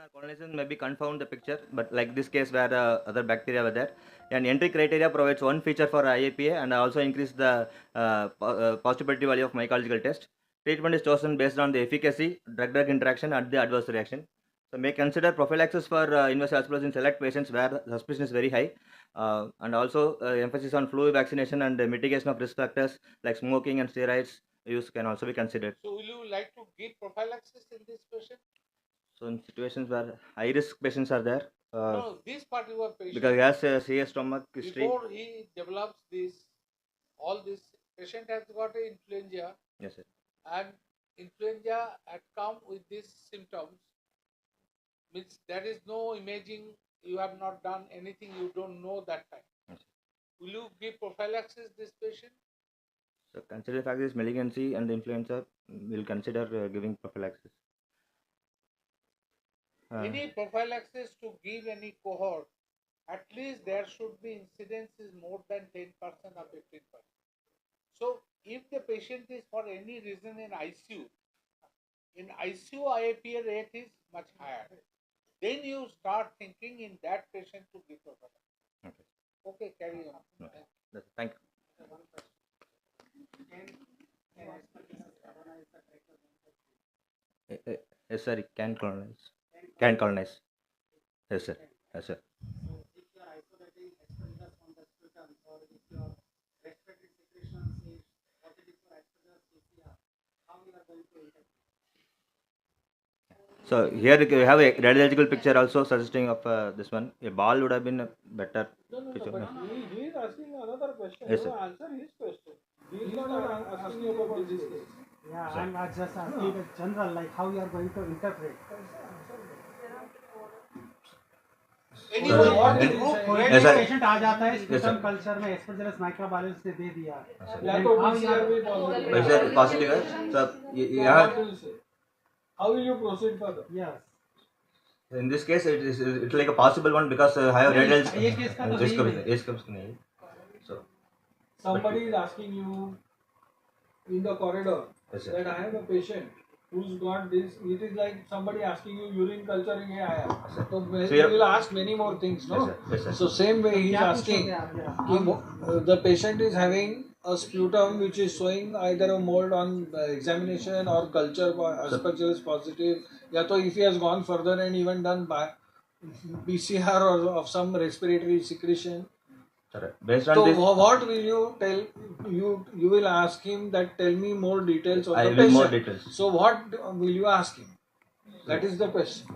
or colonization maybe confound the picture, but like this case where other bacteria were there. And entry criteria provides one feature for IAPA and also increase the possibility value of mycological test. Treatment is chosen based on the efficacy, drug-drug interaction, and the adverse reaction. So may consider prophylaxis for invasive aspergillosis in select patients where the suspicion is very high, and also emphasis on flu vaccination and mitigation of risk factors like smoking and steroids use can also be considered. So will you like to give prophylaxis in this patient? So in situations where high risk patients are there, No, this particular patient. because he has a serious stomach history. Before he develops this, all this patient has got a influenza. Yes, sir. And influenza had come with these symptoms. Means there is no imaging. You have not done anything. You don't know that time. Yes. Will you give prophylaxis this patient? So consider the fact this malignancy and the influenza, we'll consider giving prophylaxis. Any prophylaxis to give any cohort, at least there should be incidence is more than 10% or 15%. So if the patient is for any reason in ICU IAPA rate is much higher. Then you start thinking in that patient to give prophylaxis. Okay, carry on. Okay. Thank you. Yes, sir. It can colonize. Can colonize. Yes, sir. Yes, sir. So here you have a radiological picture also suggesting of this one. A ball would have been a better picture. But he is asking another question. Yes, You sir. answer his question. He is not asking about this case. Yeah, I'm not just asking the general, like how you are going to interpret. Anyone want to Yes, group? कोई Yes, sir. Patient आ जाता है Yes, special sir. Culture में Aspergillus माइक्रोबायोलस ने दे दिया. Lack of PCR will positive. Is that positive? So you What have, will you say? How will you proceed further? Yes. in this case it's like a possible one because I have radiology. ये case का तो सही है. Age comes नहीं. So Somebody is asking you in the corridor yes, sir. that I have a patient who's got this. It is like somebody asking you urine culture in aaya. So he will ask many more things, no? Yes, sir. Yes, sir. So same way he is क्या asking. पूछोगे आप जरा? The patient is having a sputum which is showing either a mold on examination or culture aspergillus positive. या तो if he has gone further and even done by PCR or of some respiratory secretion. Sir, based on So this, what will you tell? You will ask him that tell me more details of I the will patient. more details. So what will you ask him? That is the question.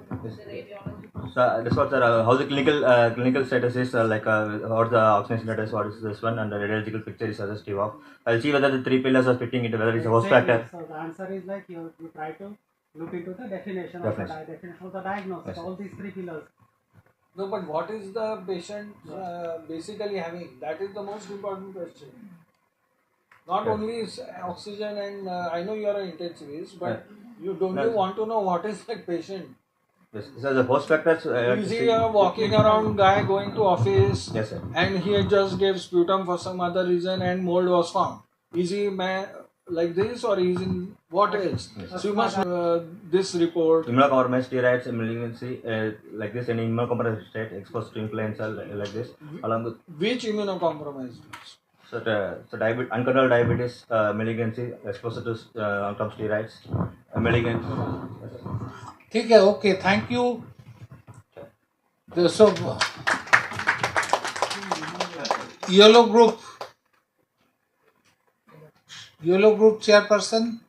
So that's what, sir. How the clinical status is like what the oxygen status, what is this one, and the radiological picture is suggestive of. I'll see whether the three pillars are fitting into whether it's a host factor. So the answer is like you try to look into the definition of the definition of the diagnosis. Yes. All these three pillars. No, but what is the patient basically having? That is the most important question. Not only is oxygen and I know you are an intensivist, but you want to know what is that patient? Yes. So the host factors. Is he a walking around guy going to office? Yes, sir. And he just gave sputum for some other reason and mold was found. Is he like this or is in what else? Yes. So you must this report. Immunocompromised steroids, malignancy, like this, any immunocompromised state exposed to influenza like this, along with Which immunocompromised? so uncontrolled diabetes, malignancy, exposure to long-term steroids, malignancy. ठीक है, okay, thank you. So yellow group chairperson.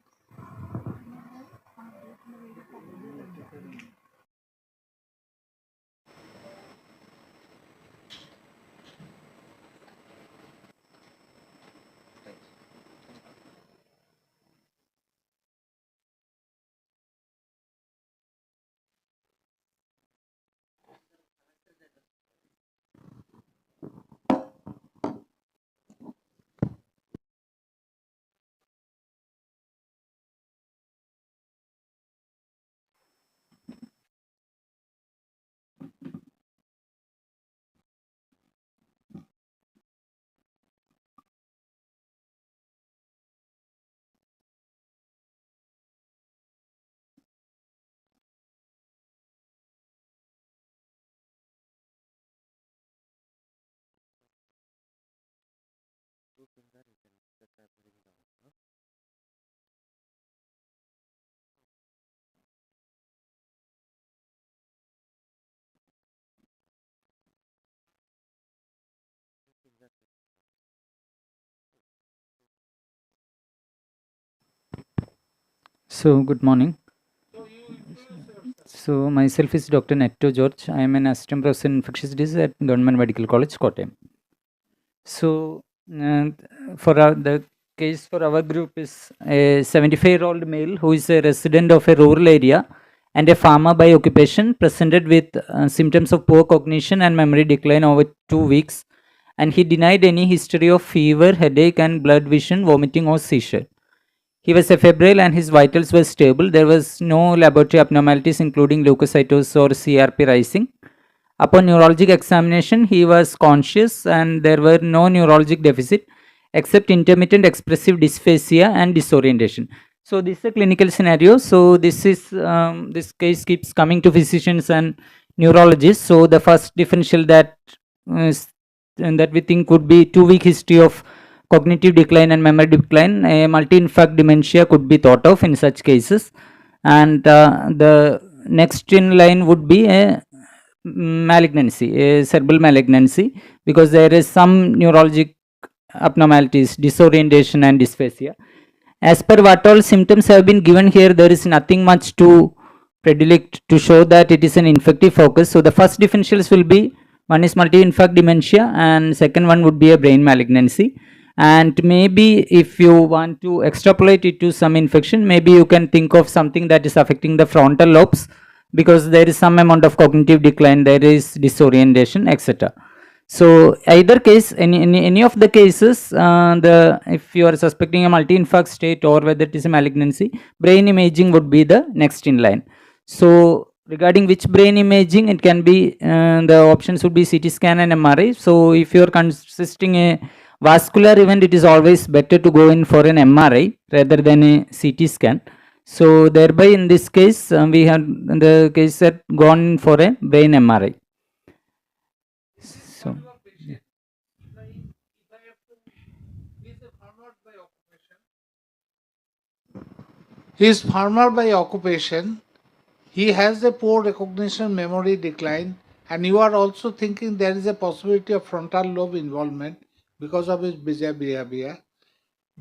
So, good morning. So, myself is Dr. Netto George. I am an assistant professor in infectious disease at Government Medical College, Kottayam. So, the case for our group is a 75-year-old male who is a resident of a rural area and a farmer by occupation, presented with symptoms of poor cognition and memory decline over 2 weeks, and he denied any history of fever, headache, and blood vision, vomiting, or seizure. He was febrile and his vitals were stable. There was no laboratory abnormalities, including leukocytosis or CRP rising. Upon neurologic examination, he was conscious and there were no neurologic deficit except intermittent expressive dysphasia and disorientation. So this is a clinical scenario. So this case keeps coming to physicians and neurologists. So the first differential that that we think would be 2-week history of cognitive decline and memory decline. A multi-infarct dementia could be thought of in such cases, and the next in line would be a malignancy, a cerebral malignancy, because there is some neurologic abnormalities, disorientation and dysphasia. As per what all symptoms have been given here, there is nothing much to predict to show that it is an infective focus. So the first differentials will be, one is multi-infarct dementia and second one would be a brain malignancy. And maybe if you want to extrapolate it to some infection, maybe you can think of something that is affecting the frontal lobes, because there is some amount of cognitive decline, there is disorientation, etc. So either case, any of the cases, if you are suspecting a multi-infarct state or whether it is a malignancy, brain imaging would be the next in line. So regarding which brain imaging, it can be the options would be CT scan and MRI. So if you are consisting a vascular event, it is always better to go in for an MRI rather than a CT scan. So thereby in this case, we have the case that gone for a brain MRI. So He is farmer by occupation. He has a poor recognition, memory decline, and you are also thinking there is a possibility of frontal lobe involvement because of his bizarre behavior.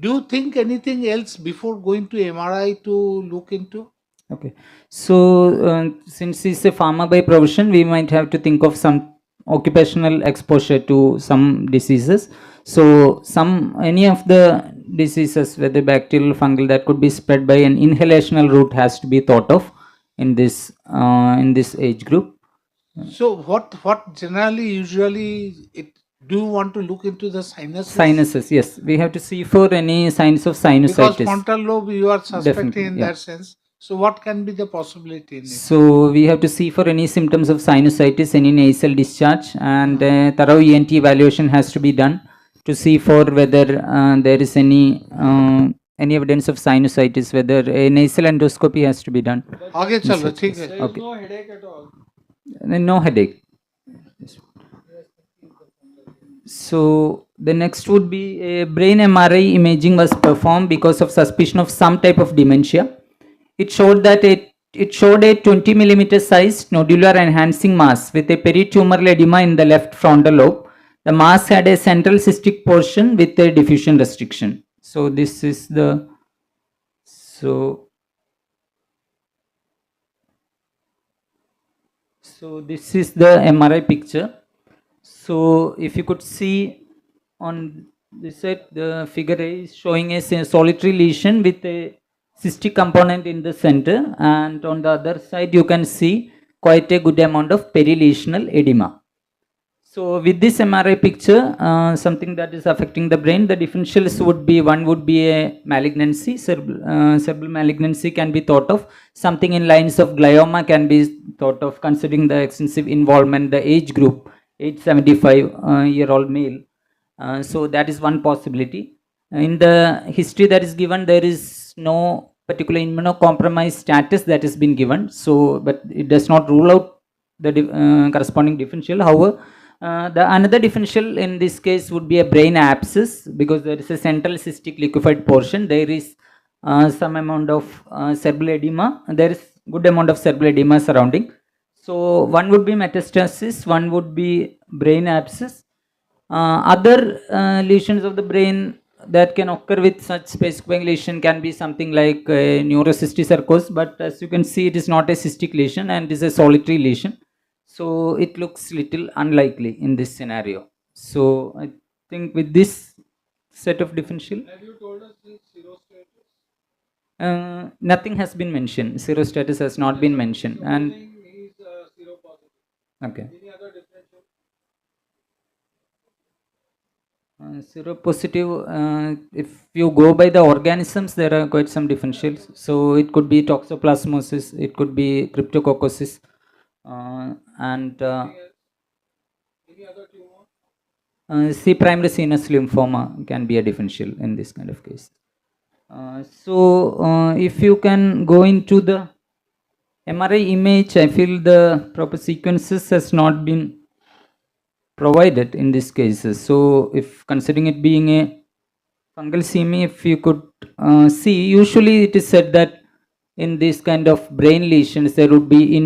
Do you think anything else before going to MRI to look into? okay, so since he's a farmer by profession, we might have to think of some occupational exposure to some diseases. So any of the diseases, whether bacterial, fungal, that could be spread by an inhalational route has to be thought of in this age group. So what generally usually do you want to look into the sinuses? Sinuses, yes, we have to see for any signs of sinusitis. Because frontal lobe you are suspecting Definitely, in yeah. that sense. So what can be the possibility in it? So we have to see for any symptoms of sinusitis, any nasal discharge, and thorough ENT evaluation has to be done to see for whether there is any evidence of sinusitis, whether a nasal endoscopy has to be done. Okay, chalo, theek hai. There is Okay. no headache at all. No headache. So the next would be a brain MRI imaging was performed because of suspicion of some type of dementia. It showed that it showed a 20 millimeter sized nodular enhancing mass with a peritumoral edema in the left frontal lobe. The mass had a central cystic portion with a diffusion restriction. So this is the this is the MRI picture. So if you could see on this side, the figure A is showing a solitary lesion with a cystic component in the center, and on the other side you can see quite a good amount of perilesional edema. So with this MRI picture, something that is affecting the brain, the differentials would be, one would be a malignancy, cerebral malignancy can be thought of, something in lines of glioma can be thought of considering the extensive involvement, the age group, age 75-year-old male. So that is one possibility. In the history that is given, there is no particular immunocompromised status that has been given. So, but it does not rule out the corresponding differential. However, The another differential in this case would be a brain abscess, because there is a central cystic liquefied portion. There is some amount of cerebral edema. There is good amount of cerebral edema surrounding. So one would be metastasis, one would be brain abscess. Other lesions of the brain that can occur with such specific lesion can be something like neurocysticercosis, but as you can see, it is not a cystic lesion and it is a solitary lesion. So it looks little unlikely in this scenario. So I think with this set of differential, Have you told us the serostatus? nothing has been mentioned. Serostatus has not been mentioned. And Supposing he is seropositive. okay. Any other differential? Seropositive, if you go by the organisms, there are quite some differentials. So it could be toxoplasmosis, it could be cryptococcosis, and Any other tumor? C primary CNS lymphoma can be a differential in this kind of case. If you can go into the MRI image, I feel the proper sequences has not been provided in these cases. So if considering it being a fungal CME, if you could see, usually it is said that in this kind of brain lesions there would be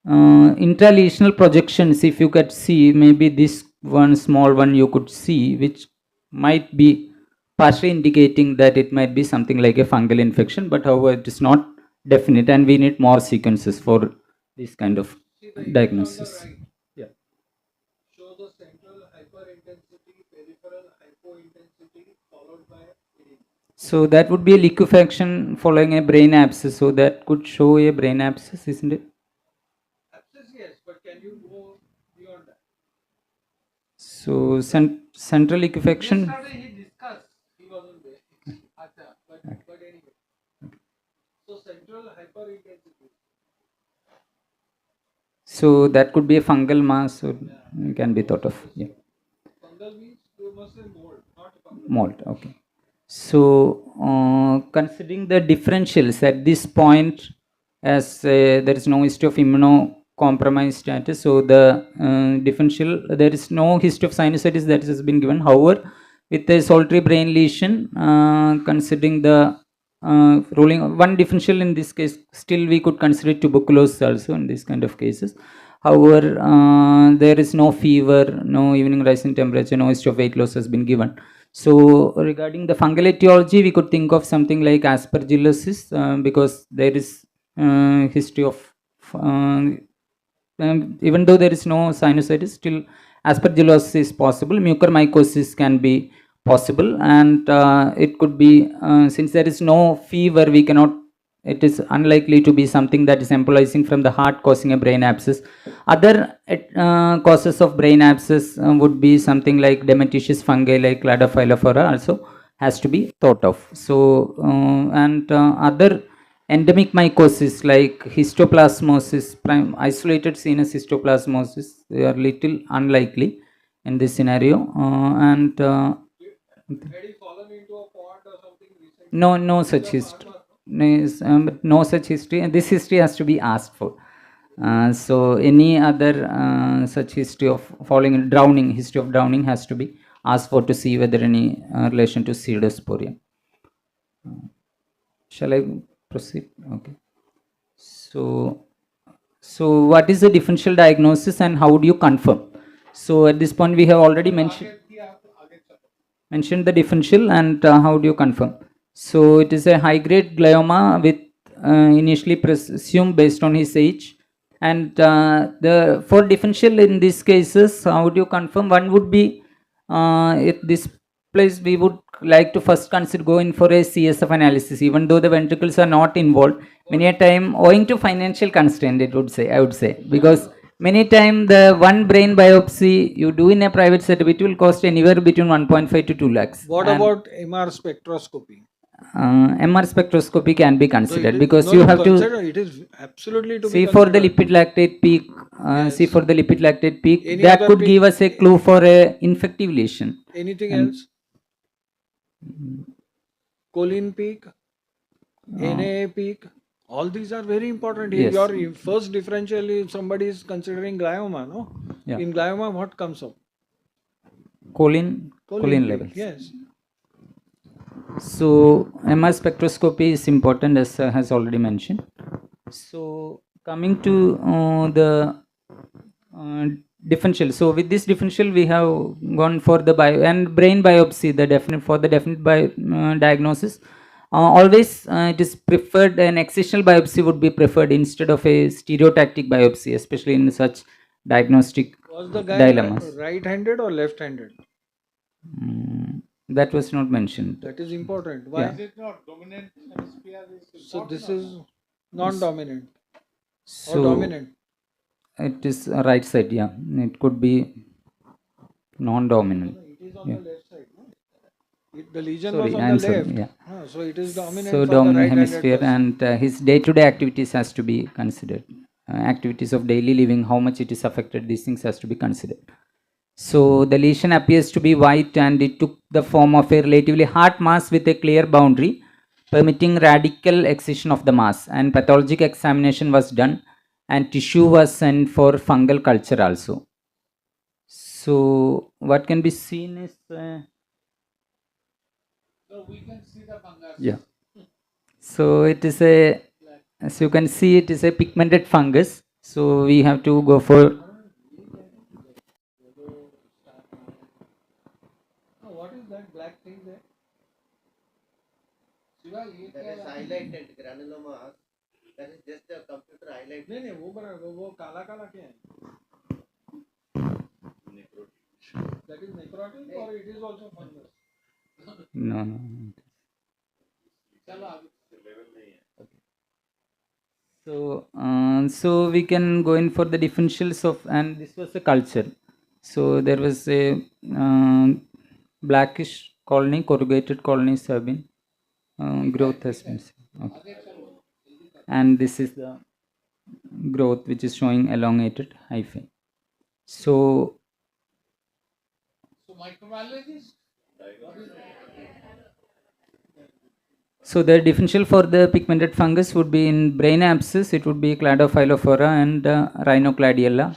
intralesional projections. If you could see, maybe this one small one you could see, which might be partially indicating that it might be something like a fungal infection, but however it is not definite and we need more sequences for this kind of diagnosis. Yeah. Show the central hyperintensity, peripheral hypointensity, followed by edema. So that would be a liquefaction following a brain abscess. So that could show a brain abscess, isn't it? Abscess, yes, but can you go beyond that? So central liquefaction. Yesterday he discussed, he wasn't there. But anyway. So central hyperintensity. So that could be a fungal mass, or can be thought of. Yeah. Fungal means you must say mold, not fungal. Mold. Okay. So considering the differentials at this point, as there is no history of immunocompromised status, so the differential, there is no history of sinusitis that has been given. However, with a solitary brain lesion, considering the ruling one differential in this case, still we could consider tuberculosis also in this kind of cases. However, there is no fever, no evening rising temperature, no history of weight loss has been given. So regarding the fungal etiology, we could think of something like aspergillosis, because there is history of even though there is no sinusitis, still aspergillosis is possible. Mucormycosis can be possible, and it could be since there is no fever, we cannot. It is unlikely to be something that is embolizing from the heart causing a brain abscess. Other causes of brain abscess would be something like dementitious fungi like Cladophilofora also has to be thought of. So and other endemic mycosis like histoplasmosis, isolated CNS histoplasmosis, they are little unlikely in this scenario. Had he fallen into a pond or something recently? No such history. No such history, and this history has to be asked for. So any other such history of falling, drowning, history of drowning has to be asked for to see whether any relation to pseudosporium. Shall I proceed? Okay. So what is the differential diagnosis and how do you confirm? So at this point we have already mentioned the differential and how do you confirm? So it is a high grade glioma with initially presumed based on his age, and the for differential in these cases, how do you confirm? One would be at this place we would like to first consider going for a CSF analysis, even though the ventricles are not involved. Many a time, owing to financial constraint, I would say, because many time the one brain biopsy you do in a private setup, it will cost anywhere between 1.5 to 2 lakhs. What about MR spectroscopy? MR spectroscopy can be considered, So because no, you have consider, it is absolutely to see be for the considered. lipid lactate peak. Yes. See for the lipid lactate peak, Any that other could peak? give us a clue for a infective lesion. Anything And- else? Choline peak, NA peak, All these are very important. Yes. Your first differential, if somebody is considering glioma, no? Yeah. In glioma, what comes up? Choline Peak, levels. Yes. So MR spectroscopy is important, as has already mentioned. So coming to the differential. So with this differential, we have gone for the bio and brain biopsy. The definite for the definite diagnosis. Always it is preferred, an excisional biopsy would be preferred instead of a stereotactic biopsy, especially in such diagnostic Was the guy dilemmas. right-handed or left-handed? That was not mentioned. That is important. Why? Yeah. Is it not dominant hemisphere is So important this or is not? non-dominant or So dominant. it is right side. Yeah, it could be non-dominant. It is on Yeah. the left side. No? The lesion Sorry, was on I'm the sorry. left. Yeah. So it is dominant So for the dominant right-handed hemisphere, person. and his day-to-day activities has to be considered. Activities of daily living, how much it is affected, these things has to be considered. So the lesion appears to be white, and it took the form of a relatively hard mass with a clear boundary, permitting radical excision of the mass. And pathologic examination was done, and tissue was sent for fungal culture also. So what can be seen is So we can see the fungus. yeah. So it is a, as you can see, it is a pigmented fungus. So we have to go for What is that black thing there? Shiva ये That क्या is है? highlighted granulomas. That is just a computer highlight. नहीं वो बराबर वो काला काला क्या है? That is necrotic or it is also fungus? no. चलो आगे. So we can go in for the differentials of, and this was a culture. So there was a blackish colony, corrugated colonies have been growth has been seen. Okay. And this is the growth which is showing elongated hyphae. So So microbiologist. So the differential for the pigmented fungus would be in brain abscess, it would be Cladophylophora and Rhinocladiella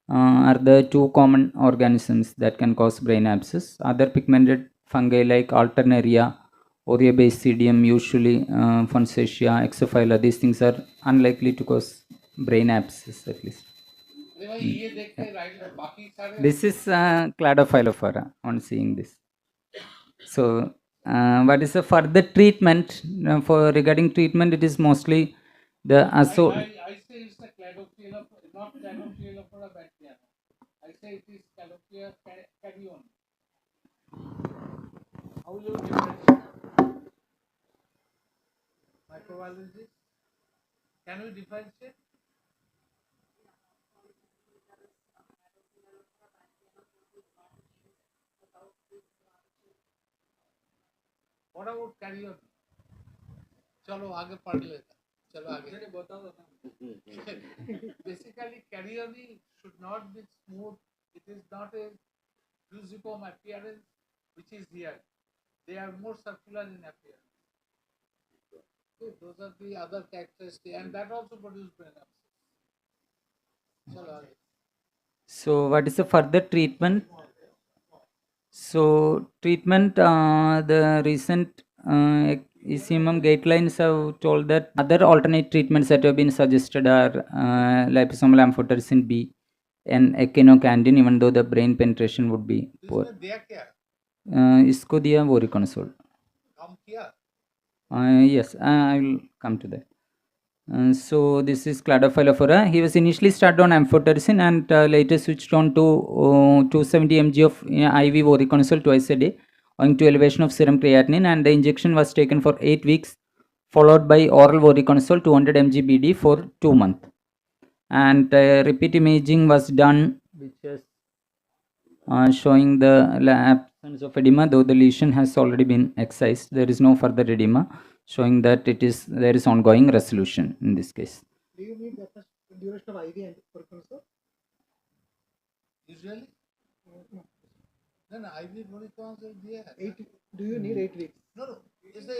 are the two common organisms that can cause brain abscess. Other pigmented fungi like Alternaria, Oreobasidium, usually Fonsecia, Exophylla, these things are unlikely to cause brain abscess at least. अरे भाई ये देख के right बाकी सारे. This is Cladophylophora on seeing this. So what is the further treatment for regarding treatment? It is mostly the I say it's the Cladophylla, not Cladophylla bacteria. I say it is Cladophylla carrion. How will you differentiate? Microbiologist. Can we differentiate? What about carrion? चलो आगे पढ़ लेते. चलो आगे. Basically, carrion should not be smooth. It is not a fusiform appearance, which is here. They are more circular in appearance. Okay, those are the other characteristics, and that also produce brain abscess. चलो आगे. So what is the further treatment? So treatment, the recent ECMM guidelines have told that other alternate treatments that have been suggested are liposomal amphotericin B and echinocandin, even though the brain penetration would be poor. इसमें दिया क्या? इसको दिया voriconazole. काम किया? Yes, I will come to that. So this is Cladophylophora. He was initially started on amphotericin and later switched on to 270 mg of IV voriconazole twice a day, owing to elevation of serum creatinine, and the injection was taken for 8 weeks, followed by oral voriconazole 200 mg BD for 2 months. And repeat imaging was done, which is showing the absence of edema, though the lesion has already been excised. There is no further edema, showing that there is ongoing resolution in this case. Do you need the duration of IV and voriconazole? Usually? Then IV voriconazole दिया है. Do you need 8 weeks? No, it's a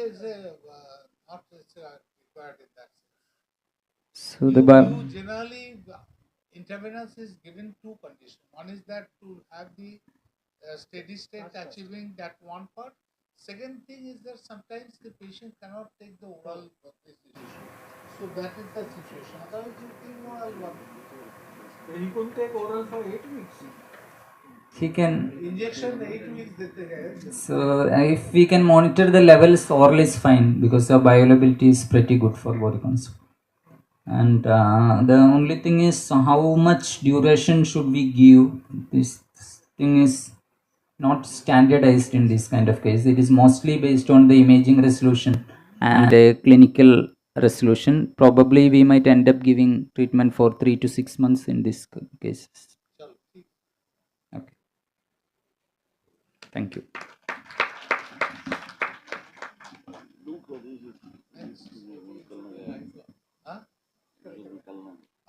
not required in that. So the bi- You generally intravenous is given two conditions. One is that to have the steady state achieving that one part. Second thing is that sometimes the patient cannot take the oral issue. So that is the situation. Otherwise, you think oral one. He couldn't take oral for 8 weeks. he can. Injection 8 weeks देते हैं. So if we can monitor the levels, oral is fine because the bioavailability is pretty good for body concept. And the only thing is how much duration should we give. This thing is not standardized in this kind of case. It is mostly based on the imaging resolution and a clinical resolution. Probably we might end up giving treatment for 3 to 6 months in these cases. Okay, thank you. Huh?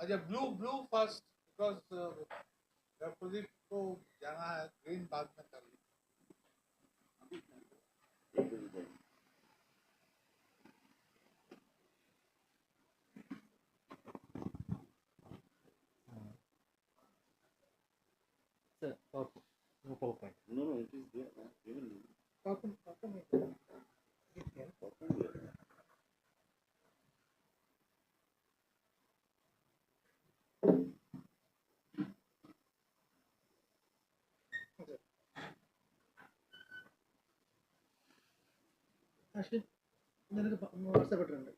अच्छा blue first because Pradeep को जाना है green बाद में कर ली. Actually, നിനക്ക് WhatsApp ഇട്ടിട്ടുണ്ട്.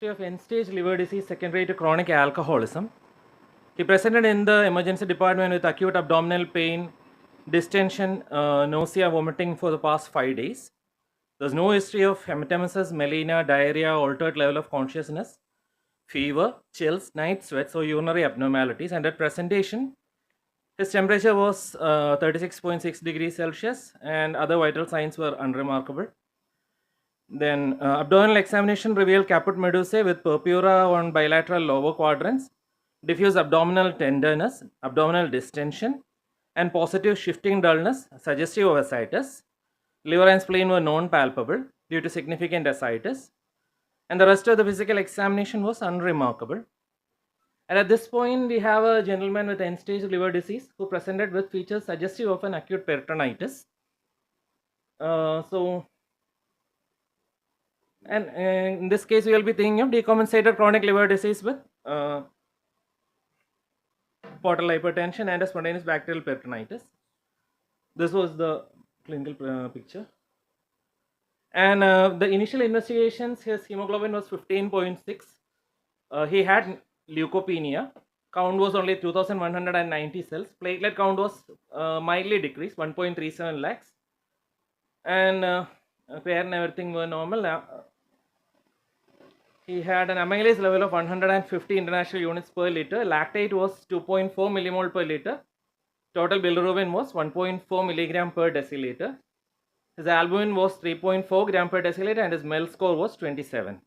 Of end-stage liver disease secondary to chronic alcoholism. He presented in the emergency department with acute abdominal pain, distension, nausea, vomiting for the past 5 days. There's no history of hematemesis, melena, diarrhea, altered level of consciousness, fever, chills, night sweats, or urinary abnormalities. And at presentation, his temperature was 36.6 degrees Celsius, and other vital signs were unremarkable. Then abdominal examination revealed caput medusae with purpura on bilateral lower quadrants, diffuse abdominal tenderness, abdominal distension, and positive shifting dullness suggestive of ascites. Liver and spleen were non-palpable due to significant ascites, and the rest of the physical examination was unremarkable. And at this point, we have a gentleman with end-stage liver disease who presented with features suggestive of an acute peritonitis. And in this case, we will be thinking of decompensated chronic liver disease with portal hypertension and a spontaneous bacterial peritonitis. This was the clinical picture. And the initial investigations, his hemoglobin was 15.6. He had leukopenia. Count was only 2,190 cells. Platelet count was mildly decreased, 1.37 lakhs. And prayer and everything were normal. He had an amylase level of 150 international units per liter. Lactate was 2.4 millimole per liter. Total bilirubin was 1.4 milligram per deciliter. His albumin was 3.4 gram per deciliter and his MEL score was 27.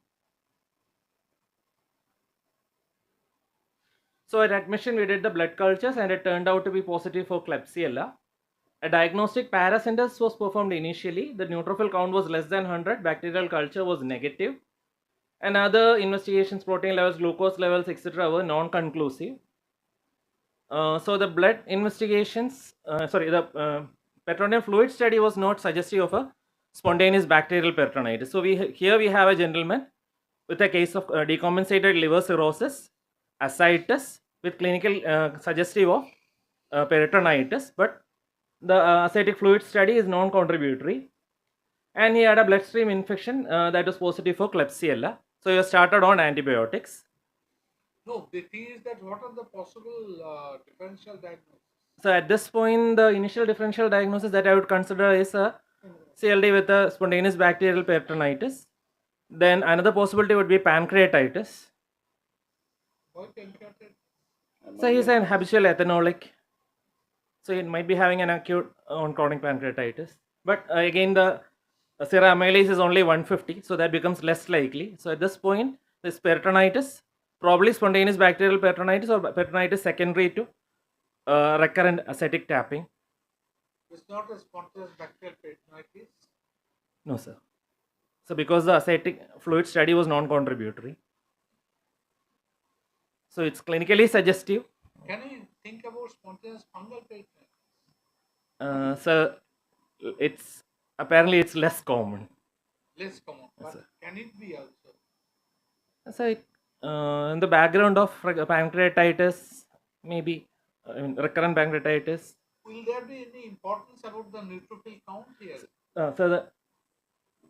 So at admission, we did the blood cultures and it turned out to be positive for Klebsiella. A diagnostic paracentesis was performed initially. The neutrophil count was less than 100. Bacterial culture was negative. And other investigations, protein levels, glucose levels, etc., were non-conclusive. So the blood investigations, the peritoneal fluid study was not suggestive of a spontaneous bacterial peritonitis. So here we have a gentleman with a case of decompensated liver cirrhosis, ascites, with clinical suggestive of peritonitis, but the ascitic fluid study is non-contributory, and he had a bloodstream infection that was positive for Klebsiella. So he was started on antibiotics. No, the thing is that what are the possible differential diagnoses? So at this point, the initial differential diagnosis that I would consider is a CLD with a spontaneous bacterial peritonitis. Then another possibility would be pancreatitis. Why pancreatitis? So he's an habitual ethanolic. So it might be having an acute on chronic pancreatitis. But again, the serum amylase is only 150, so that becomes less likely. So at this point, this peritonitis, probably spontaneous bacterial peritonitis or peritonitis secondary to recurrent ascitic tapping. It's not a spontaneous bacterial peritonitis. No, sir. So because the ascitic fluid study was non-contributory. So it's clinically suggestive. Can you think about spontaneous fungal peritonitis? So it's apparently it's less common. Less common, but sir. can it be also? So in the background of pancreatitis, maybe recurrent pancreatitis. Will there be any importance about the neutrophil count here? So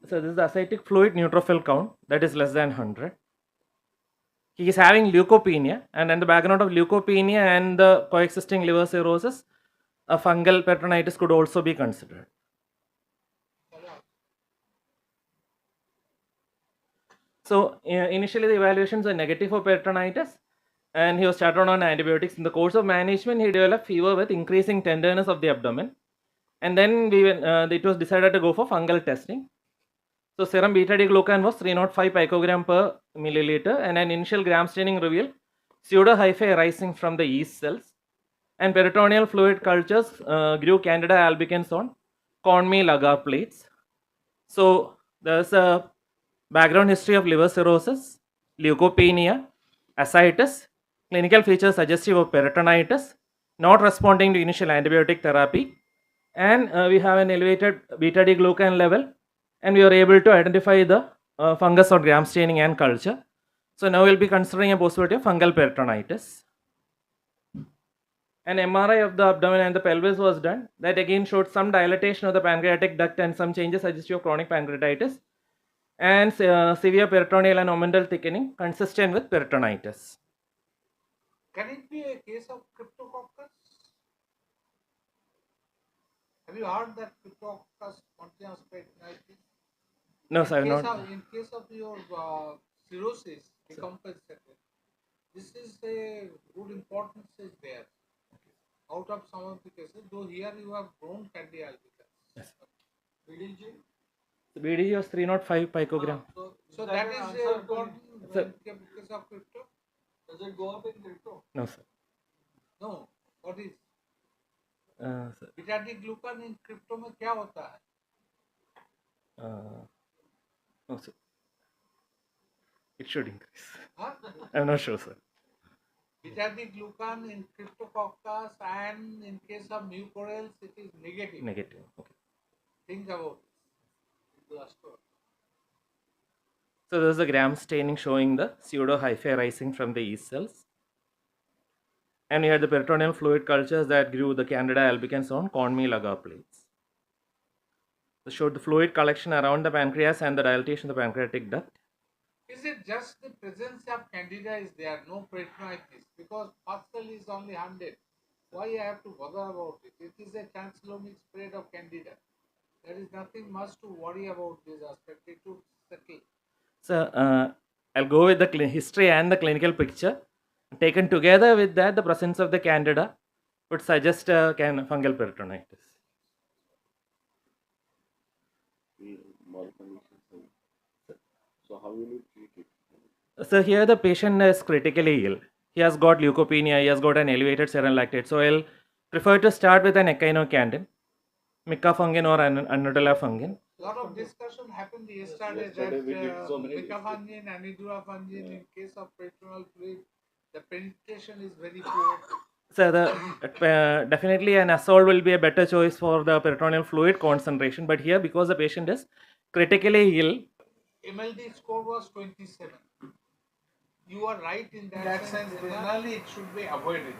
this is the ascitic fluid neutrophil count that is less than 100. He is having leukopenia, and in the background of leukopenia and the coexisting liver cirrhosis, a fungal peritonitis could also be considered. So initially the evaluations were negative for peritonitis, and he was started on antibiotics. In the course of management, he developed fever with increasing tenderness of the abdomen, and then it was decided to go for fungal testing. So serum beta D glucan was 305 picogram per milliliter, and an initial gram staining revealed pseudo-hyphae arising from the yeast cells, and peritoneal fluid cultures grew Candida albicans on corn meal agar plates. So there's a background history of liver cirrhosis, leukopenia, ascites, clinical features suggestive of peritonitis, not responding to initial antibiotic therapy, and we have an elevated beta D glucan level, and we are able to identify the fungus or gram staining and culture. So now we'll be considering a possibility of fungal peritonitis. An MRI of the abdomen and the pelvis was done. That again showed some dilatation of the pancreatic duct and some changes suggestive of chronic pancreatitis, and severe peritoneal and omental thickening consistent with peritonitis. Can it be a case of cryptococcus? Have you heard that cryptococcus spontaneous peritonitis? No, sir, not. In case of your cirrhosis, decompensated, this is a good importance is there. Out of some of the cases, though here you have grown Candida albicans. Yes. BDG? The BDG was 305 picogram. So that is important in case of crypto. Does it go up in crypto? No, sir. No. What is? Sir. Beta D glucan in crypto में क्या होता है? No, sir. It should increase. Huh? I'm not sure, sir. Beta D glucan in cryptococcus and in case of mucorales it is negative. Negative. Okay. Think about it. Last one. So there's a gram staining showing the pseudo-hyphae arising from the yeast cells. And we had the peritoneal fluid cultures that grew the Candida albicans on corn meal agar plates. This showed the fluid collection around the pancreas and the dilatation of the pancreatic duct. Is it just the presence of Candida is there, no peritonitis? Because first cell is only 100. Why I have to bother about it? It is a translomic spread of Candida. There is nothing much to worry about this aspect. It would settle. So I'll go with the history and the clinical picture. Taken together with that, the presence of the Candida would suggest fungal peritonitis. So how will you treat it? So here the patient is critically ill. He has got leukopenia, he has got an elevated serum lactate. So I'll prefer to start with an echinocandin. Mica fungin or Anodella fungin. A lot of discussion happened yesterday Yesterday that we did so many micafungin, anidura fungin, in case of peritoneal fluid, the penetration is very poor. So definitely an assault will be a better choice for the peritoneal fluid concentration. But here, because the patient is critically ill, MLD score was 27. You are right in that sense. Generally, it should be avoided.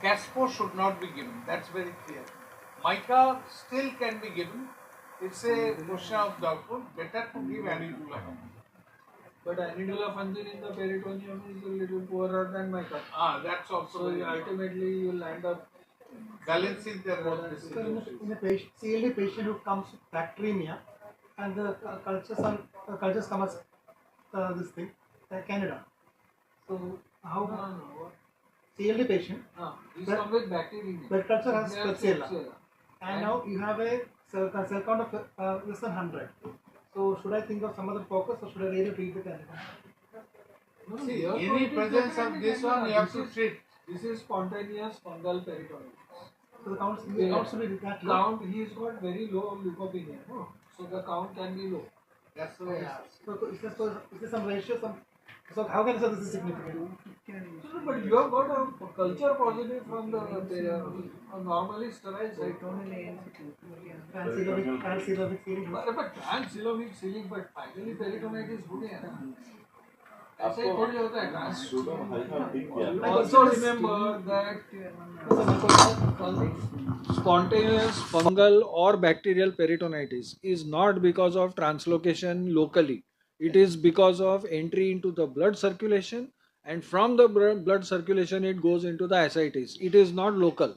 Caspo should not be given. That's very clear. Mica still can be given. It's a question of doubtful. Better to give anidula. But anidula fungin in the peritoneum is a little poorer than mica. That's also. So ultimately you will end up balancing their both So decisions. in a patient, CLD patient who comes with bacteremia and the cultures come as this thing, Canada. So how CLD patient, these But- come with bacteria. blood culture has They are Klebsiella. And now you have a cell count of less than 100. So should I think of some other focus or should I really treat the Canada? See, any presence of this one, you have to treat. This is spontaneous fungal peritonitis. So the counts should be that low. Count, he's got very low leukopenia. So the count can be low. That's the way. So is there some ratio? So how can I say this is significant? But you have got a culture positive from the normally sterile site. Transcelovic series. But transcelovic ceiling, but finally peritonitis हो गया ना. ऐसा ही थोड़ी होता है trans. Pseudo hypha big gap. Also remember that spontaneous fungal or bacterial peritonitis is not because of translocation locally. It is because of entry into the blood circulation, and from the blood circulation it goes into the ascites. It is not local.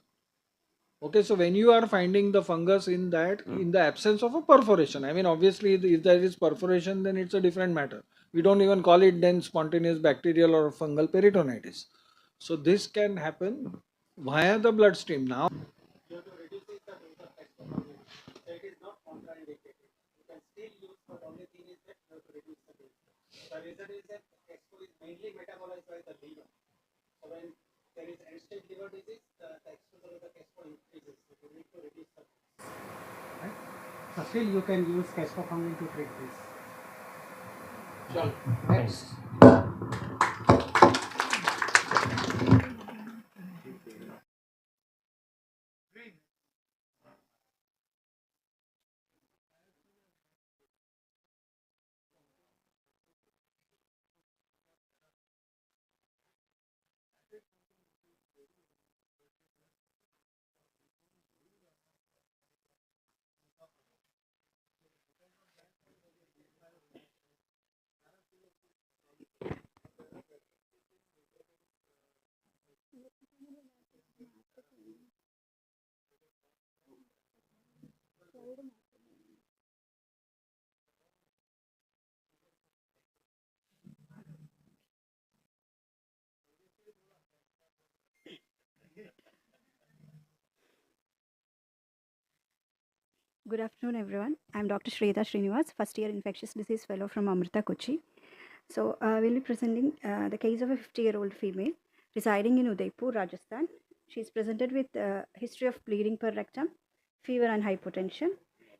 Okay, so when you are finding the fungus in that, in the absence of a perforation, I mean, obviously, if there is perforation, then it's a different matter. We don't even call it then spontaneous bacterial or fungal peritonitis. So this can happen via the bloodstream. Now, You have to reduce the dose of testosterone. So it is not contraindicated. You can still use, but only thing is that you have to reduce the dose. The reason is that testo is mainly metabolized by the liver. So when there is end-stage liver disease, the exposure of the testo increases. So you need to reduce the dose. Right? So still you can use cascofungin to treat this. Sure. Next. Good afternoon, everyone. I'm Dr. Shreda Srinivas, first year infectious disease fellow from Amrita, Kochi. So, we'll be presenting the case of a 50-year-old female residing in Udaipur, Rajasthan. She's presented with a history of bleeding per rectum, fever, and hypotension.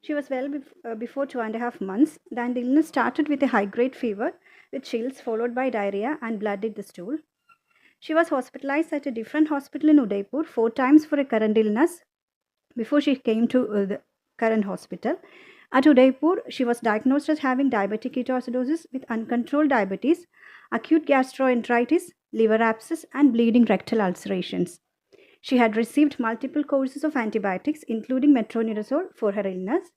She was well before 2.5 months. Then the illness started with a high-grade fever with chills followed by diarrhea and blood in the stool. She was hospitalized at a different hospital in Udaipur 4 times for a current illness before she came to the current hospital. At Udaipur, she was diagnosed as having diabetic ketoacidosis with uncontrolled diabetes, acute gastroenteritis, liver abscess, and bleeding rectal ulcerations. She had received multiple courses of antibiotics, including metronidazole, for her illness,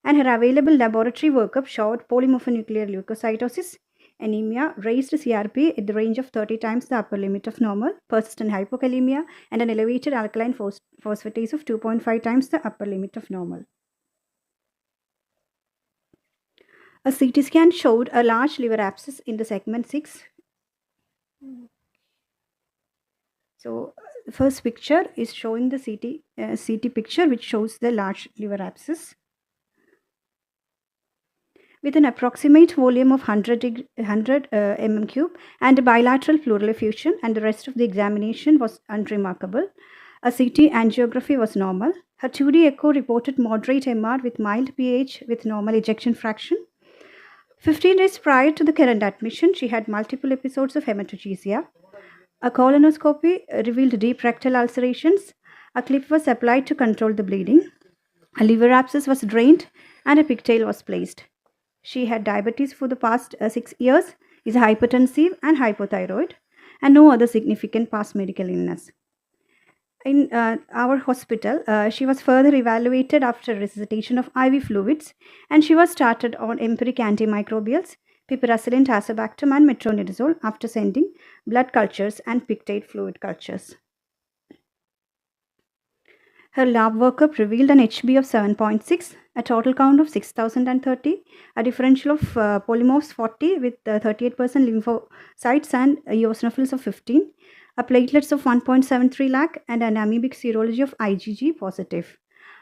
and her available laboratory workup showed polymorphonuclear leukocytosis, anemia, raised CRP at the range of 30 times the upper limit of normal, persistent hypokalemia, and an elevated alkaline phosphatase of 2.5 times the upper limit of normal. A CT scan showed a large liver abscess in the segment 6. So, the first picture is showing the CT picture, which shows the large liver abscess. With an approximate volume of 100 mm cube and a bilateral pleural effusion, and the rest of the examination was unremarkable. A CT angiography was normal. Her 2D echo reported moderate MR with mild pH with normal ejection fraction. 15 days prior to the current admission, she had multiple episodes of hematochezia. A colonoscopy revealed deep rectal ulcerations. A clip was applied to control the bleeding. A liver abscess was drained and a pigtail was placed. She had diabetes for the past 6 years, is hypertensive and hypothyroid, and no other significant past medical illness. In our hospital, she was further evaluated after resuscitation of IV fluids, and she was started on empiric antimicrobials, piperacillin, tazobactam, and metronidazole after sending blood cultures and pictate fluid cultures. Her lab workup revealed an HB of 7.6, a total count of 6,030, a differential of polymorphs 40 with 38% lymphocytes and eosinophils of 15, a platelets of 1.73 lakh, and an amoebic serology of IgG positive.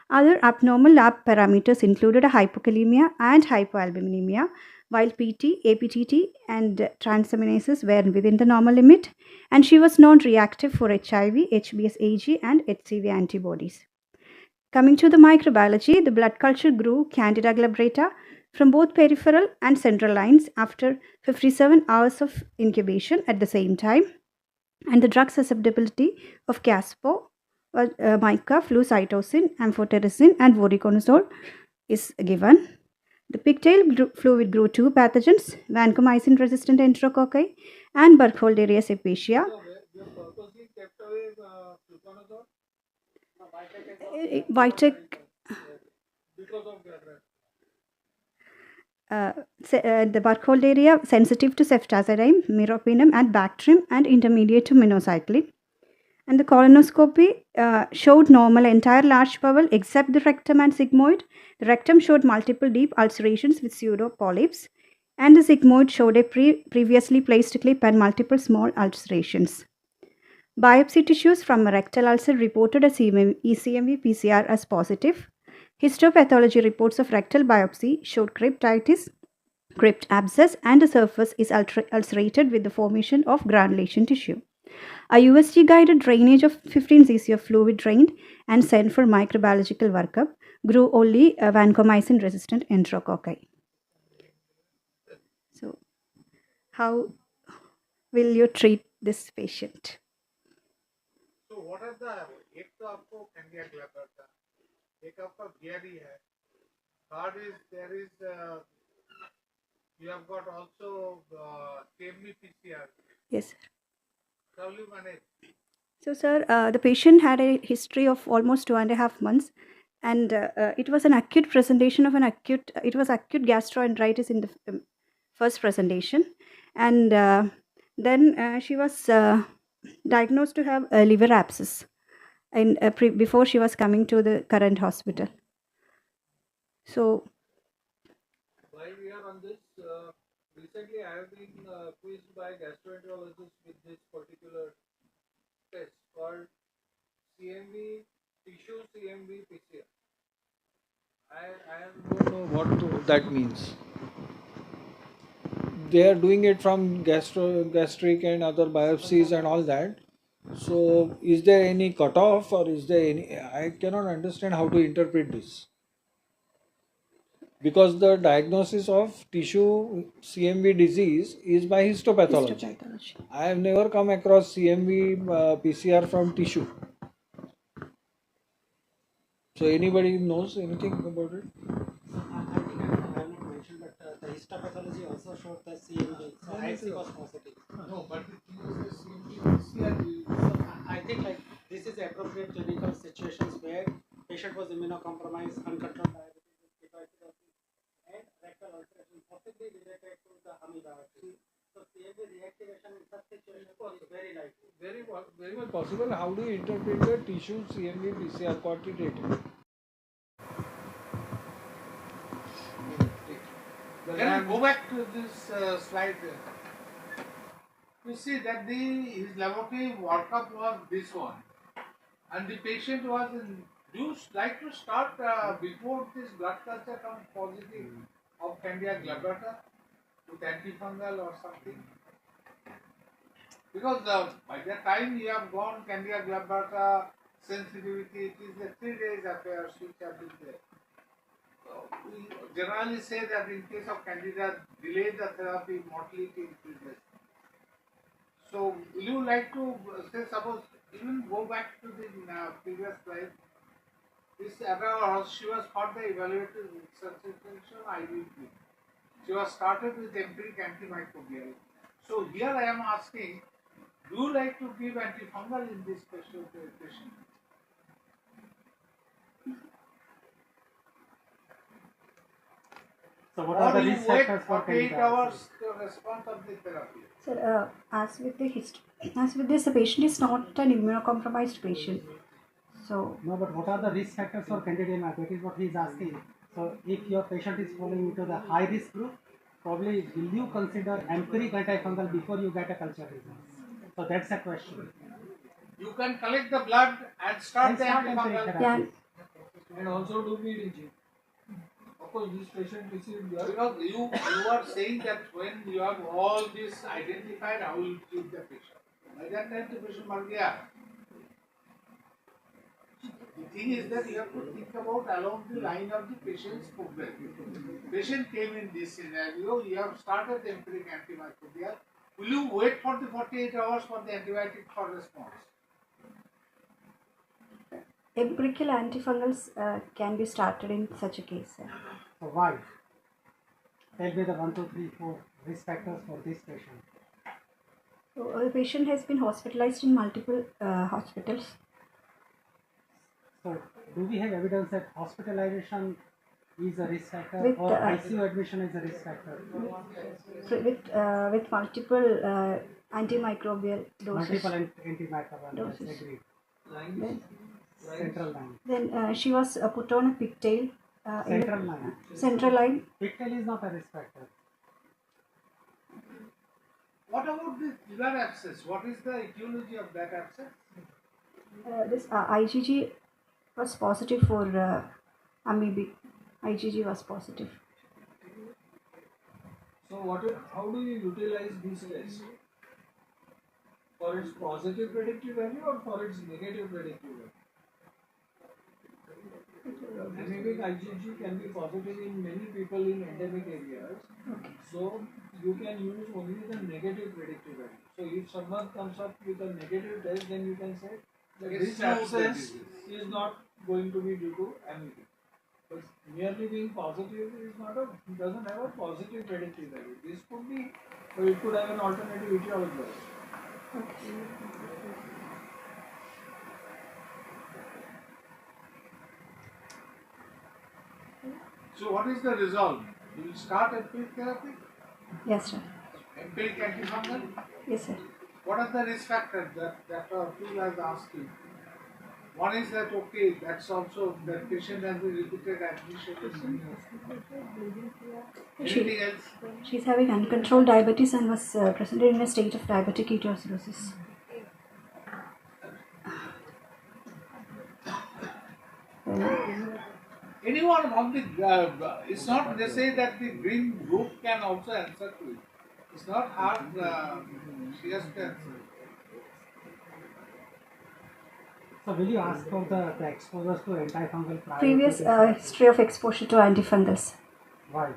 Other abnormal lab parameters included a hypokalemia and hypoalbuminemia, while PT, APTT, and transaminases were within the normal limit, and she was non-reactive for HIV, HBsAg, and HCV antibodies. Coming to the microbiology, the blood culture grew Candida glabrata from both peripheral and central lines after 57 hours of incubation at the same time, and the drug susceptibility of Caspo, mica, flucytosine, amphotericin, and voriconazole is given. The pigtail fluid grew 2 pathogens, vancomycin-resistant enterococci and Burkholderia cepacia. We have purposely kept away fluconazole Vitek, because of that. the Burkholderia sensitive to ceftazidime, meropenem, and Bactrim, and intermediate to minocycline. And the colonoscopy showed normal entire large bowel except the rectum and sigmoid. The rectum showed multiple deep ulcerations with pseudo polyps, and the sigmoid showed a previously placed clip and multiple small ulcerations. Biopsy tissues from a rectal ulcer reported a ECMV PCR as positive. Histopathology reports of rectal biopsy showed cryptitis, crypt abscess, and the surface is ulcerated with the formation of granulation tissue. A USG guided drainage of 15 cc of fluid drained and sent for microbiological workup grew only vancomycin resistant enterococci. So, how will you treat this patient? So what are the एक तो आपको कैंडिया ग्लैबर था, एक आपका गियरी है, third is there is you have got also CME PCR. Yes, sir. How will you manage? So, sir, the patient had a history of almost 2.5 months, and it was an acute presentation of acute gastroenteritis in the first presentation, and then she was diagnosed to have a liver abscess, and before she was coming to the current hospital. So, While we are on this, recently I have been quizzed by gastroenterologists with this particular test called CMV tissue CMV PCR. I don't know what that means. They are doing it from gastric and other biopsies and all that. So, is there any cutoff or is there any? I cannot understand how to interpret this. Because the diagnosis of tissue CMV disease is by histopathology. I have never come across CMV PCR from tissue. So anybody knows anything about it? I think I have not mentioned, but the histopathology also showed the CMV. So IC was positive. No, but the thing is the CME PCR. So I think like this is appropriate clinical situations where patient was immunocompromised, uncontrolled diabetes, ketoacidosis, and rectal ulceration possibly related to the amoeba. So CMV reactivation in such situations is very likely. Very much possible. How do you interpret the tissue CMV PCR quantitative? Can we go back to this slide? You see that his laboratory workup was this one, and the patient was in. Do you like to start before this blood culture comes positive of Candida glabrata with antifungal or something? Because by the time you have gone Candida glabrata, sensitivity. It is the 3 days affairs which have been there. We generally say that in case of candida, delay the therapy, mortality increases. So, will you like to say, suppose, even go back to the previous slide? This error, she was further evaluated with suspension IVP. She was started with empiric antimicrobial. So, here I am asking, do you like to give antifungal in this special patient? So what Or are the you risk wait factors for 48 candida? hours to response of the therapy? Sir, as with this, the patient is not an immunocompromised patient. So, No, but what are the risk factors for candida? That is what he is asking. So if your patient is falling into the high risk group, probably will you consider empiric antifungal before you get a culture results? So that's a question. You can collect the blood and start And the start antifungal. empiric yeah, therapy. And also do BDG. Of course, this patient received blood. Because you are saying that when you have all this identified, how will you treat the patient? By that time, the patient must be out. The thing is that you have to think about along the line of the patient's progress. Patient came in this scenario, you have started the empiric antimicrobial. Will you wait for the 48 hours for the antibiotic for response? empirical antifungals can be started in such a case, sir. So why? Tell me the 1, 2, 3, 4 risk factors for this patient. So, the patient has been hospitalized in multiple hospitals. So do we have evidence that hospitalization is a risk factor With, or ICU admission is a risk factor? With multiple antimicrobial doses. Multiple antimicrobial doses, Doses. agreed. Then, Central line. then she was put on a pigtail. Central line. Central line. Pigtail is not a risk factor. What about the liver abscess? What is the etiology of that abscess? This IgG was positive for amoebic. IgG was positive. So how do you utilize this test? For its positive predictive value or for its negative predictive value? Amoebic IgG can be positive in many people in endemic areas. So you can use only the negative predictive value. So if someone comes up with a negative test, then you can say that this abscess is not going to be due to amoebic. But merely being positive doesn't have a positive predictive value. This could be, but it could have an alternative etiology. So what is the result? You will start empiric therapy? Yes, sir. Empiric antifungal? Yes, sir. What are the risk factors that Phil has asked you? One is that okay, that's also that patient has been repeated admission. Anything else? She's having uncontrolled diabetes and was presented in a state of diabetic ketoacidosis. Anyone on the it's not they say that the green group can also answer to it. It's not hard. She has to answer. So will you ask for the exposures to antifungal prior Previous to this? history of exposure to antifungals. Why?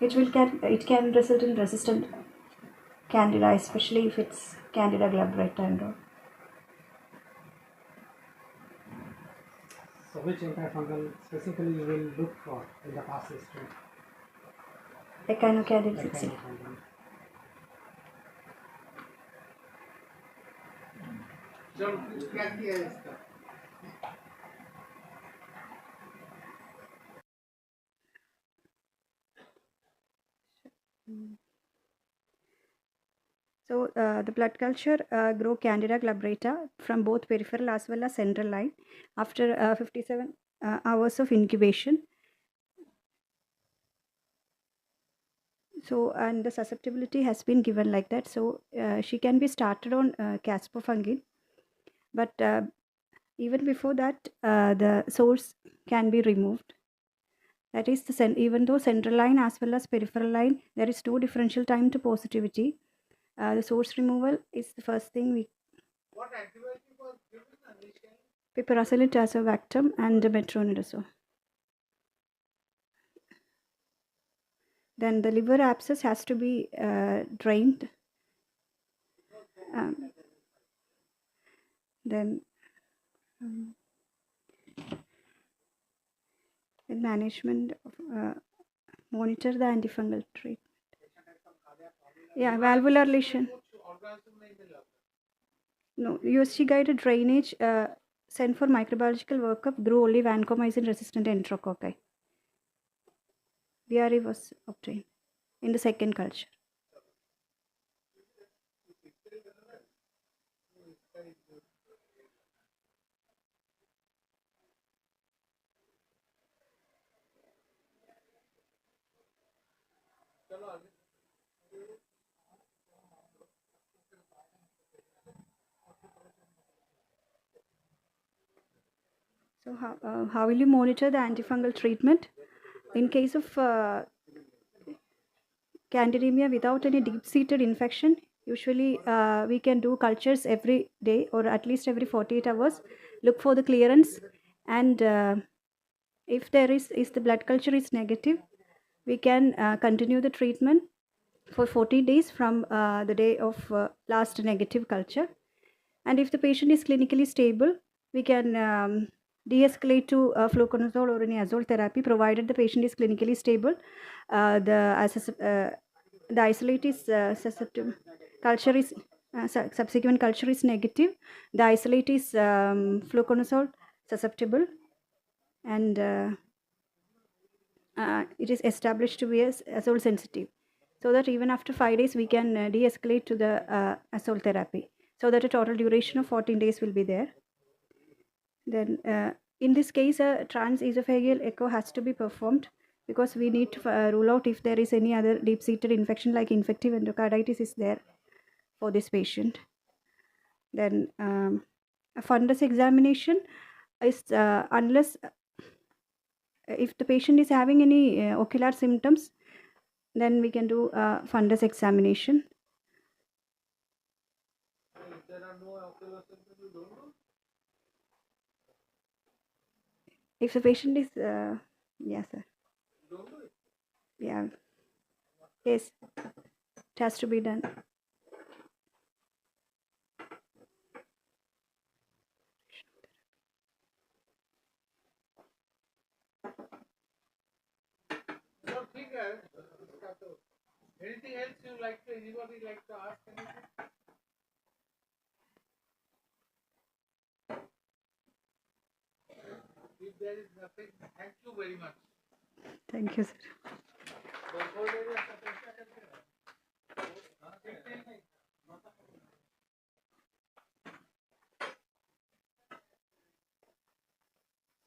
It can result in resistant candida, especially if it's candida glabrata and all. So which antifungal specifically you will look for in the past history? Echinocandida itself. Echinocandin. So क्या किया है इसका? So the blood culture grow candida glabrata from both peripheral as well as central line after 57 hours of incubation. So, and the susceptibility has been given like that. So she can be started on caspofungin, but even before that, the source can be removed. That is, even though central line as well as peripheral line, there is no differential time to positivity. The source removal is the first thing What antibiotic was given initially? piperacillin, tazobactam, and metronidazole. Then the liver abscess has to be drained. Then in management, monitor the antifungal treatment. Yeah, valvular lesion. No, USG guided drainage sent for microbiological workup grew only vancomycin resistant enterococci. VRE was obtained in the second culture. So how will you monitor the antifungal treatment? In case of candidemia without any deep-seated infection, usually we can do cultures every day or at least every 48 hours. Look for the clearance, and if the blood culture is negative, we can continue the treatment for 40 days from the day of last negative culture. And if the patient is clinically stable, we can de-escalate to fluconazole or any azole therapy, provided the patient is clinically stable. The isolate is susceptible. Culture is subsequent culture is negative. The isolate is fluconazole susceptible, and it is established to be azole sensitive. So that even after 5 days, we can de-escalate to the azole therapy, so that a total duration of 14 days will be there. Then in this case, a transesophageal echo has to be performed, because we need to rule out if there is any other deep-seated infection like infective endocarditis is there for this patient. Then a fundus examination is unless if the patient is having any ocular symptoms, then we can do fundus examination. If there are no ocular symptoms, you don't know? If the patient is, yes, sir. You don't do it? Yeah. Yes, it has to be done. So, anything else you like to, anybody like to ask anything? If there is nothing, thank you very much. Thank you, sir.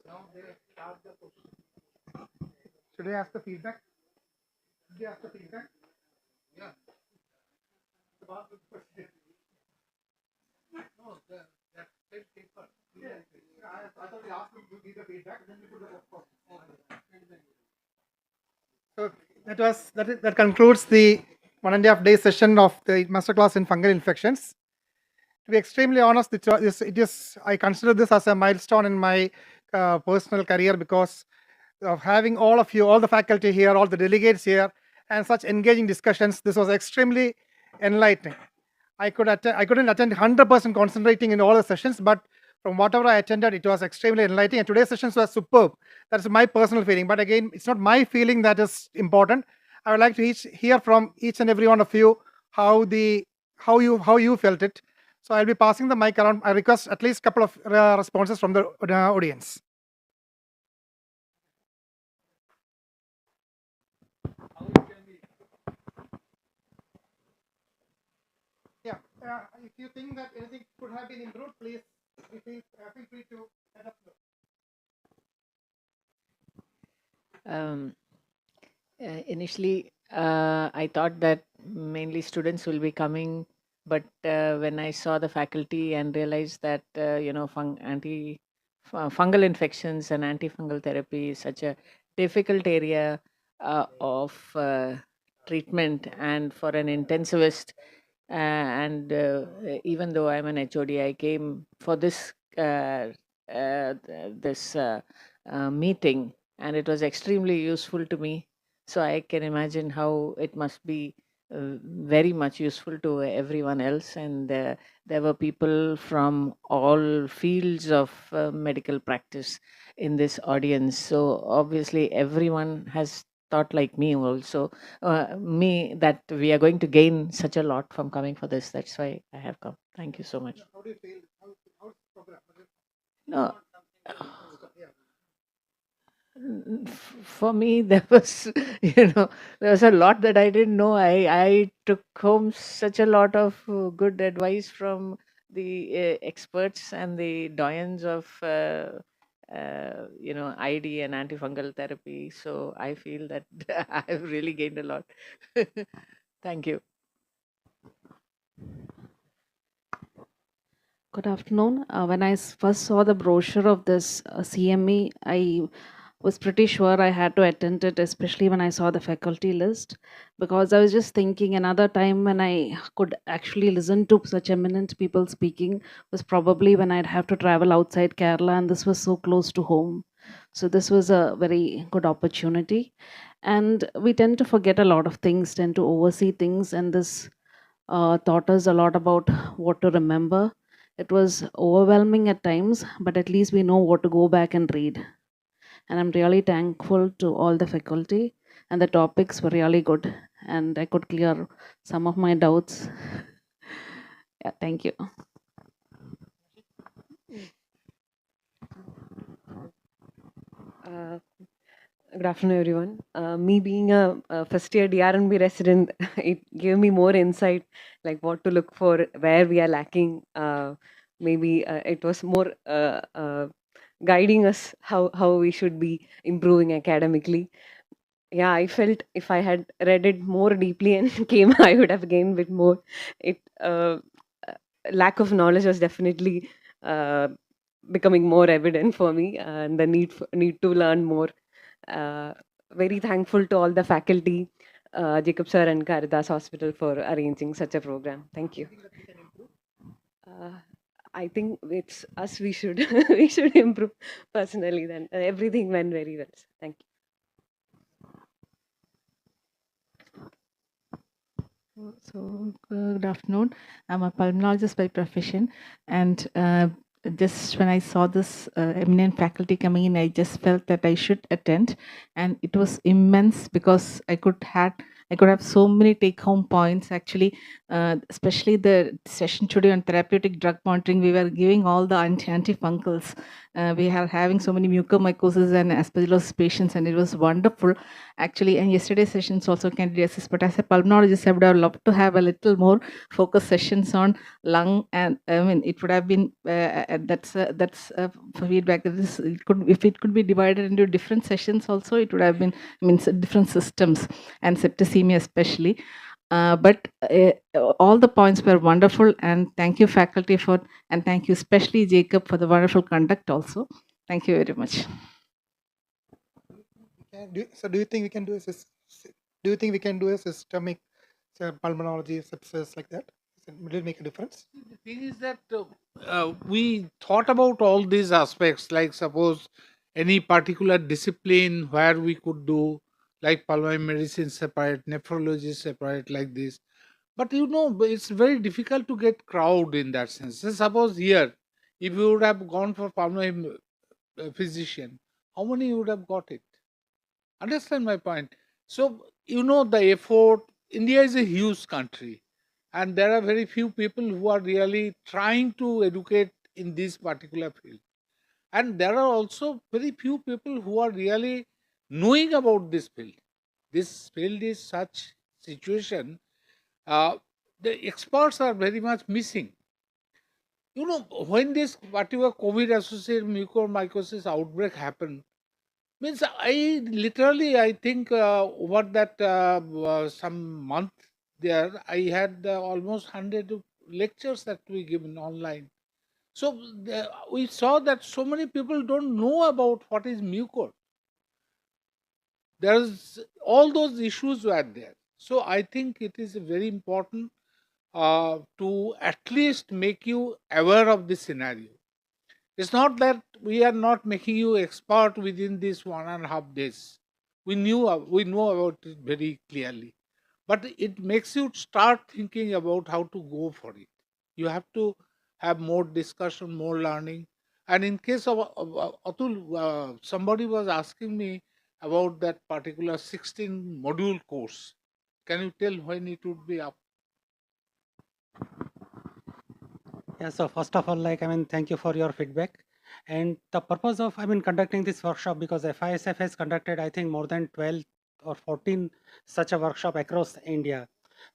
Now they start the question. Should I ask the feedback? Did you ask the feedback? Yeah. About the question. No, that same paper. Yeah. I thought we asked them to give the feedback, then we put the response. So that concludes the 1.5 day session of the masterclass in fungal infections. To be extremely honest, I consider this as a milestone in my personal career, because of having all of you, all the faculty here, all the delegates here, and such engaging discussions. This was extremely enlightening. I couldn't attend 100% concentrating in all the sessions, but from whatever I attended, it was extremely enlightening. And today's sessions were superb. That's my personal feeling. But again, it's not my feeling that is important. I would like to hear from each and every one of you how you felt it. So I'll be passing the mic around. I request at least a couple of responses from the audience. Yeah, if you think that anything could have been improved, please feel free to let us know. Initially, I thought that mainly students will be coming, but when I saw the faculty and realized that fungal infections and antifungal therapy is such a difficult area of treatment, and for an intensivist, and even though I'm an HOD, I came for this meeting, and it was extremely useful to me. So I can imagine how it must be very much useful to everyone else. And there were people from all fields of medical practice in this audience. So obviously, everyone has thought like me also. Me that we are going to gain such a lot from coming for this. That's why I have come. Thank you so much. How do you feel? How's the program? No, Yeah. for me, there was, there was a lot that I didn't know. I took home such a lot of good advice from the experts and the doyens of, ID and antifungal therapy. So I feel that I've really gained a lot. Thank you. Good afternoon. When I first saw the brochure of this CME, I was pretty sure I had to attend it, especially when I saw the faculty list, because I was just thinking another time when I could actually listen to such eminent people speaking was probably when I'd have to travel outside Kerala, and this was so close to home. So this was a very good opportunity. And we tend to forget a lot of things, tend to oversee things, and this taught us a lot about what to remember. It was overwhelming at times, but at least we know what to go back and read. And I'm really thankful to all the faculty, and the topics were really good, and I could clear some of my doubts. Yeah, thank you. Uh, Good afternoon, everyone. Me being a first year DRNB resident, it gave me more insight, like what to look for, where we are lacking. Maybe it was more guiding us how we should be improving academically. Yeah, I felt if I had read it more deeply and came, I would have gained a bit more. It lack of knowledge was definitely becoming more evident for me, and the need to learn more. Uh, Very thankful to all the faculty, Jacob sir and Caritas Hospital for arranging such a program. Thank you. Uh, I think it's us. We should we should improve personally. Then everything went very well. Thank you. So, good afternoon. I'm a pulmonologist by profession, and just when I saw this eminent faculty coming in, I just felt that I should attend, and it was immense because I could have so many take-home points. Actually, especially the session today on therapeutic drug monitoring, we were giving all the antifungals. We are having so many mucormycosis and aspergillosis patients, and it was wonderful actually. And yesterday's sessions also candidiasis, but as a pulmonologist, I would have loved to have a little more focus sessions on lung, and I mean it would have been that's feedback that this it could, if it could be divided into different sessions also, it would have been, I mean, different systems and septicemia especially. But all the points were wonderful, and thank you faculty for, and thank you especially Jacob for the wonderful conduct also. Thank you very much. Do you think we can do do you think we can do a systemic pulmonology sepsis like that? Will it make a difference? The thing is that we thought about all these aspects, like suppose any particular discipline where we could do like pulmonary medicine separate, nephrology separate, like this. But it's very difficult to get crowd in that sense. So suppose here, if you would have gone for pulmonary physician, how many would have got it? Understand my point? So, the effort, India is a huge country, and there are very few people who are really trying to educate in this particular field. And there are also very few people who are really knowing about this field. This field is such situation, the experts are very much missing. When this particular COVID associated mucormycosis outbreak happened, means I think over that some month there, I had almost 100 lectures that we given online. So we saw that so many people don't know about what is mucor. There's all those issues were there. So I think it is very important to at least make you aware of the scenario. It's not that we are not making you expert within these 1.5 days. We know about it very clearly, but it makes you start thinking about how to go for it. You have to have more discussion, more learning. And in case of Atul, somebody was asking me about that particular 16 module course. Can you tell when it would be up? Yeah, so first of all, thank you for your feedback. And the purpose of, conducting this workshop, because FISF has conducted, I think, more than 12 or 14 such a workshop across India.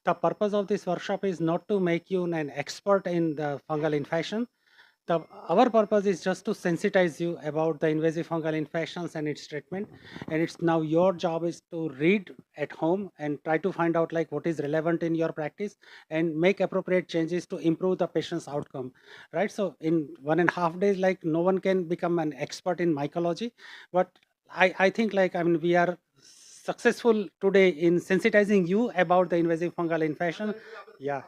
The purpose of this workshop is not to make you an expert in the fungal infection. Our purpose is just to sensitize you about the invasive fungal infections and its treatment. And it's now your job is to read at home and try to find out what is relevant in your practice and make appropriate changes to improve the patient's outcome, right? So in 1.5 days, no one can become an expert in mycology, but I think we are successful today in sensitizing you about the invasive fungal infection. Yeah.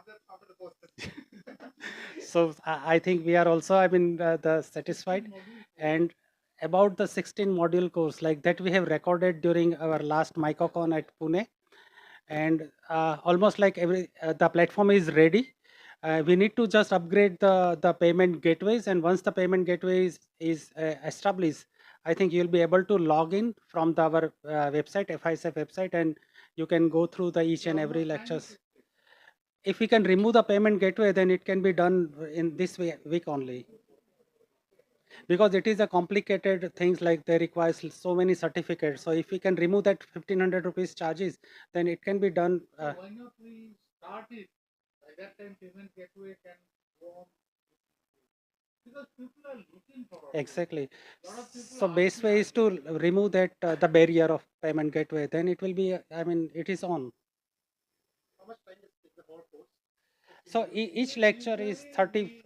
So I think we are also the satisfied. And about the 16 module course that we have recorded during our last MycoCon at Pune, and almost every the platform is ready. We need to just upgrade the payment gateways, and once the payment gateway is established, I think you'll be able to log in from our website, FISF website, and you can go through the each and every lectures. If we can remove the payment gateway, then it can be done in this week only, because it is a complicated things, they require so many certificates. So if we can remove that 1500 rupees charges, then it can be done. Why not we start it? By that time, payment gateway can go on. Because people are looking for it. Exactly. So best way is to remove that the barrier of payment gateway. Then it will be, it is on. How much time is the whole course? So each lecture is 30.